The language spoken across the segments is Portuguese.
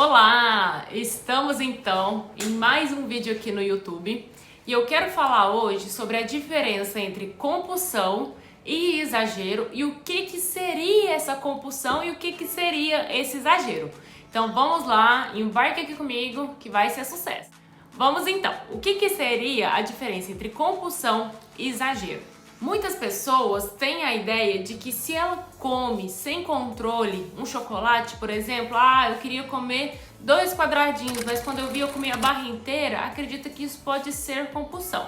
Olá! Estamos então em mais um vídeo aqui no YouTube e eu quero falar hoje sobre a diferença entre compulsão e exagero e o que seria essa compulsão e o que seria esse exagero. Então vamos lá, embarque aqui comigo que vai ser sucesso. Vamos então, o que seria a diferença entre compulsão e exagero? Muitas pessoas têm a ideia de que se ela come sem controle um chocolate, por exemplo, eu queria comer 2 quadradinhos, mas quando eu vi eu comi a barra inteira, acredita que isso pode ser compulsão.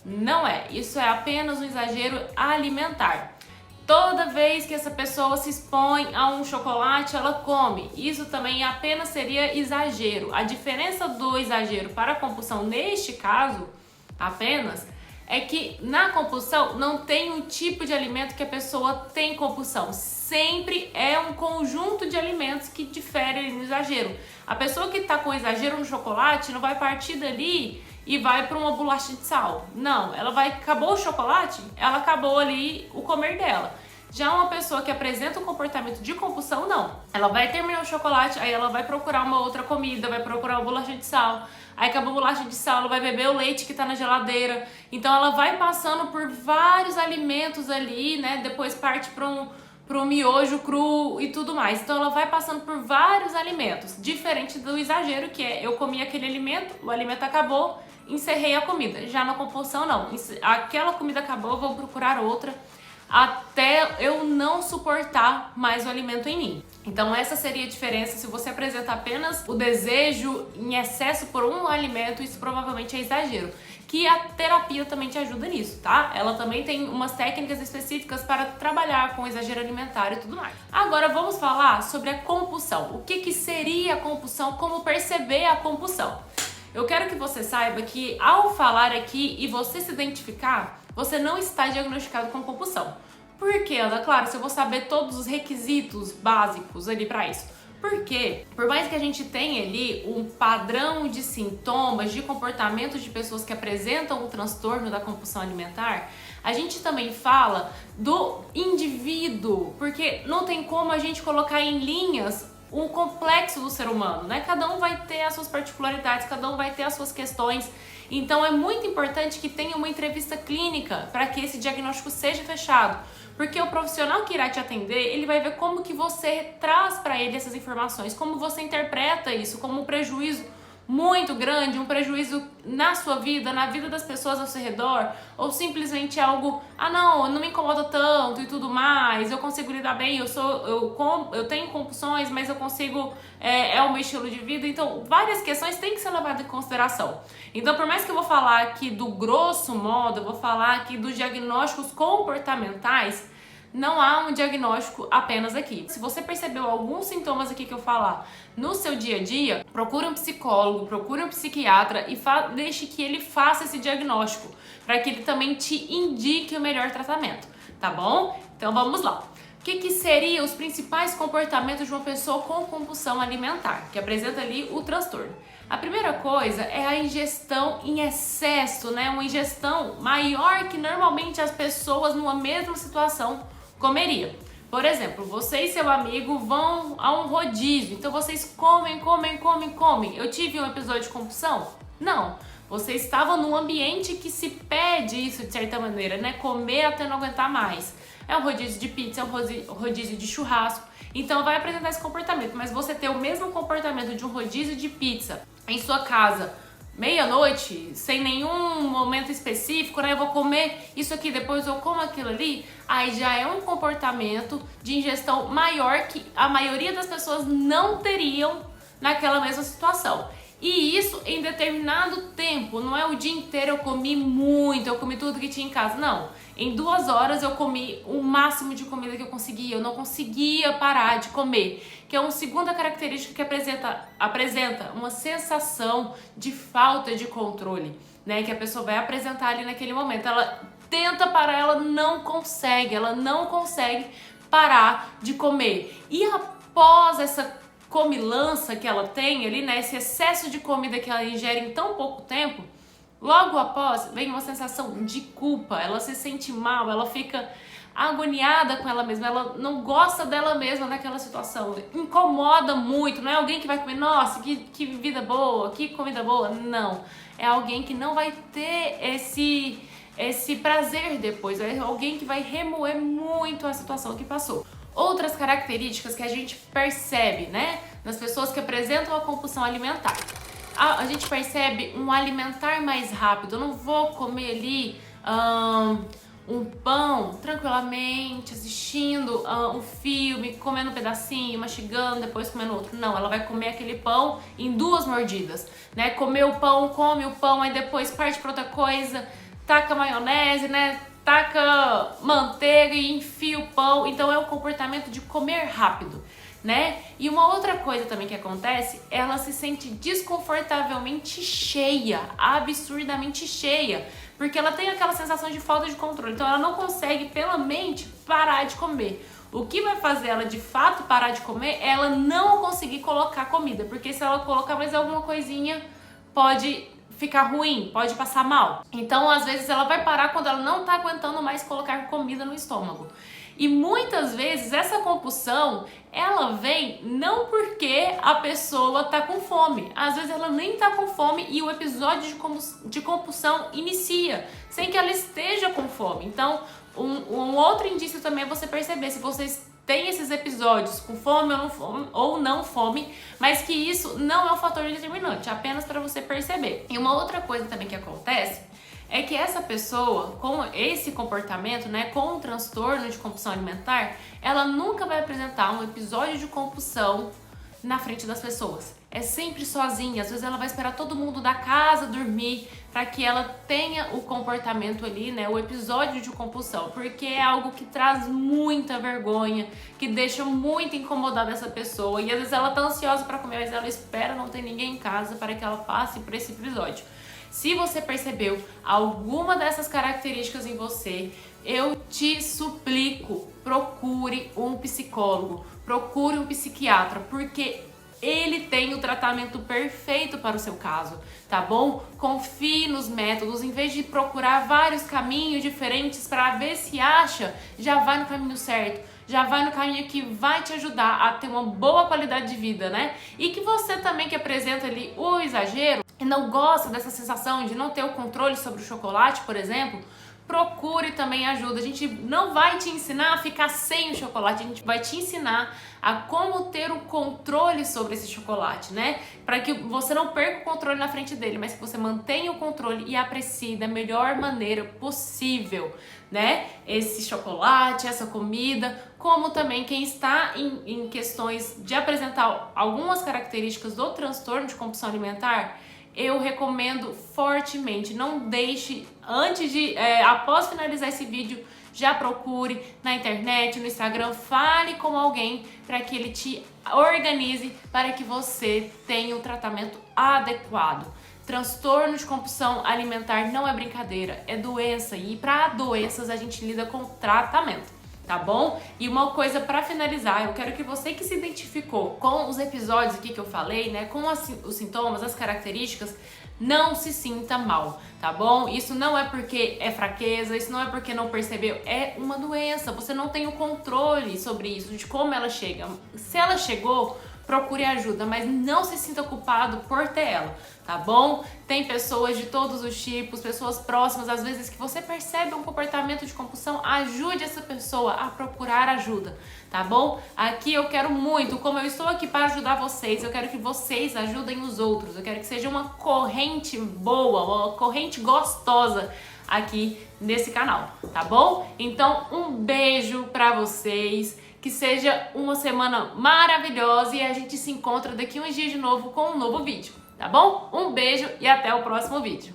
Não é, isso é apenas um exagero alimentar. Toda vez que essa pessoa se expõe a um chocolate, ela come. Isso também apenas seria exagero. A diferença do exagero para a compulsão neste caso, apenas, é que na compulsão não tem um tipo de alimento que a pessoa tem compulsão. Sempre é um conjunto de alimentos que difere no exagero. A pessoa que está com exagero no chocolate não vai partir dali e vai para uma bolacha de sal. Não, acabou o chocolate, ela acabou ali o comer dela. Já uma pessoa que apresenta um comportamento de compulsão, não. Ela vai terminar o chocolate, aí ela vai procurar uma outra comida, vai procurar uma bolacha de sal. Aí acabou a bolacha de sal, ela vai beber o leite que tá na geladeira. Então ela vai passando por vários alimentos ali, né? Depois parte para um miojo cru e tudo mais. Então ela vai passando por vários alimentos. Diferente do exagero, que é eu comi aquele alimento, o alimento acabou, encerrei a comida. Já na compulsão, não. Aquela comida acabou, eu vou procurar outra até eu não suportar mais o alimento em mim. Então essa seria a diferença. Se você apresenta apenas o desejo em excesso por um alimento, isso provavelmente é exagero. Que a terapia também te ajuda nisso, tá? Ela também tem umas técnicas específicas para trabalhar com exagero alimentar e tudo mais. Agora vamos falar sobre a compulsão. O que seria a compulsão? Como perceber a compulsão? Eu quero que você saiba que ao falar aqui e você se identificar, você não está diagnosticado com compulsão. Por quê, Ana? Claro, se eu vou saber todos os requisitos básicos ali para isso. Porque, por mais que a gente tenha ali um padrão de sintomas, de comportamento de pessoas que apresentam o transtorno da compulsão alimentar, a gente também fala do indivíduo, porque não tem como a gente colocar em linhas o complexo do ser humano, né? Cada um vai ter as suas particularidades, cada um vai ter as suas questões. Então é muito importante que tenha uma entrevista clínica para que esse diagnóstico seja fechado, porque o profissional que irá te atender, ele vai ver como que você traz para ele essas informações, como você interpreta isso como um prejuízo muito grande, um prejuízo na sua vida, na vida das pessoas ao seu redor, ou simplesmente algo, não me incomoda tanto e tudo mais, eu consigo lidar bem, eu tenho compulsões, mas eu consigo, é o meu estilo de vida. Então, várias questões têm que ser levadas em consideração. Então, por mais que eu vou falar aqui do grosso modo, eu vou falar aqui dos diagnósticos comportamentais, não há um diagnóstico apenas aqui. Se você percebeu alguns sintomas aqui que eu falar no seu dia a dia, procure um psicólogo, procure um psiquiatra e deixe que ele faça esse diagnóstico, para que ele também te indique o melhor tratamento, tá bom? Então vamos lá. O que seriam os principais comportamentos de uma pessoa com compulsão alimentar, que apresenta ali o transtorno? A primeira coisa é a ingestão em excesso, né? Uma ingestão maior que normalmente as pessoas numa mesma situação comeria. Por exemplo, você e seu amigo vão a um rodízio, então vocês comem. Eu tive um episódio de compulsão? Não. Vocês estavam num ambiente que se pede isso de certa maneira, né? Comer até não aguentar mais. É um rodízio de pizza, é um rodízio de churrasco. Então vai apresentar esse comportamento, mas você ter o mesmo comportamento de um rodízio de pizza em sua casa, meia-noite, sem nenhum momento específico, né? Eu vou comer isso aqui, depois eu como aquilo ali. Aí já é um comportamento de ingestão maior que a maioria das pessoas não teriam naquela mesma situação. E isso em determinado tempo, não é o dia inteiro eu comi muito, eu comi tudo que tinha em casa, não. Em 2 horas eu comi o máximo de comida que eu conseguia, eu não conseguia parar de comer, que é uma segunda característica que apresenta uma sensação de falta de controle, né? Que a pessoa vai apresentar ali naquele momento. Ela tenta parar, ela não consegue parar de comer. E após essa comilança que ela tem ali, né, esse excesso de comida que ela ingere em tão pouco tempo, logo após vem uma sensação de culpa, ela se sente mal, ela fica agoniada com ela mesma, ela não gosta dela mesma naquela situação, incomoda muito, não é alguém que vai comer, nossa, que vida boa, que comida boa, não. É alguém que não vai ter esse prazer depois, é alguém que vai remoer muito a situação que passou. Outras características que a gente percebe, né, nas pessoas que apresentam a compulsão alimentar. A gente percebe um alimentar mais rápido. Eu não vou comer ali um pão tranquilamente, assistindo um filme, comendo um pedacinho, mastigando, depois comendo outro. Não, ela vai comer aquele pão em 2 mordidas, né? Comer o pão, come o pão, aí depois parte para outra coisa, taca maionese, né? Taca manteiga e enfia o pão. Então é o comportamento de comer rápido, né? E uma outra coisa também que acontece, ela se sente desconfortavelmente cheia, absurdamente cheia, porque ela tem aquela sensação de falta de controle. Então ela não consegue pela mente parar de comer. O que vai fazer ela de fato parar de comer é ela não conseguir colocar comida, porque se ela colocar mais alguma coisinha, pode ficar ruim, pode passar mal. Então, às vezes, ela vai parar quando ela não tá aguentando mais colocar comida no estômago. E muitas vezes essa compulsão, ela vem não porque a pessoa tá com fome. Às vezes ela nem tá com fome e o episódio de compulsão inicia, sem que ela esteja com fome. Então, um outro indício também é você perceber se vocês tem esses episódios com fome ou não fome, mas que isso não é um fator determinante, apenas para você perceber. E uma outra coisa também que acontece é que essa pessoa com esse comportamento, né, com um transtorno de compulsão alimentar, ela nunca vai apresentar um episódio de compulsão na frente das pessoas. É sempre sozinha, às vezes ela vai esperar todo mundo da casa dormir para que ela tenha o comportamento ali, né, o episódio de compulsão, porque é algo que traz muita vergonha, que deixa muito incomodada essa pessoa, e às vezes ela tá ansiosa para comer, mas ela espera não ter ninguém em casa para que ela passe por esse episódio. Se você percebeu alguma dessas características em você, eu te suplico, procure um psicólogo, procure um psiquiatra, porque ele tem o tratamento perfeito para o seu caso, tá bom? Confie nos métodos, em vez de procurar vários caminhos diferentes para ver se acha, já vai no caminho certo, já vai no caminho que vai te ajudar a ter uma boa qualidade de vida, né? E que você também que apresenta ali o exagero e não gosta dessa sensação de não ter o controle sobre o chocolate, por exemplo, procure também ajuda. A gente não vai te ensinar a ficar sem o chocolate, a gente vai te ensinar a como ter o controle sobre esse chocolate, né? Para que você não perca o controle na frente dele, mas que você mantenha o controle e aprecie da melhor maneira possível, né? Esse chocolate, essa comida, como também quem está em questões de apresentar algumas características do transtorno de compulsão alimentar, eu recomendo fortemente, não deixe, após finalizar esse vídeo, já procure na internet, no Instagram, fale com alguém para que ele te organize para que você tenha o tratamento adequado. Transtorno de compulsão alimentar não é brincadeira, é doença, e para doenças a gente lida com tratamento. Tá bom? E uma coisa para finalizar, eu quero que você que se identificou com os episódios aqui que eu falei, né, com os sintomas, as características, não se sinta mal, tá bom? Isso não é porque é fraqueza, isso não é porque não percebeu, é uma doença, você não tem o controle sobre isso, de como ela chega. Se ela chegou, procure ajuda, mas não se sinta culpado por ter ela, tá bom? Tem pessoas de todos os tipos, pessoas próximas, às vezes que você percebe um comportamento de compulsão, ajude essa pessoa a procurar ajuda, tá bom? Aqui eu quero muito, como eu estou aqui para ajudar vocês, eu quero que vocês ajudem os outros, eu quero que seja uma corrente boa, uma corrente gostosa aqui nesse canal, tá bom? Então, um beijo pra vocês. Que seja uma semana maravilhosa e a gente se encontra daqui uns dias de novo com um novo vídeo, tá bom? Um beijo e até o próximo vídeo.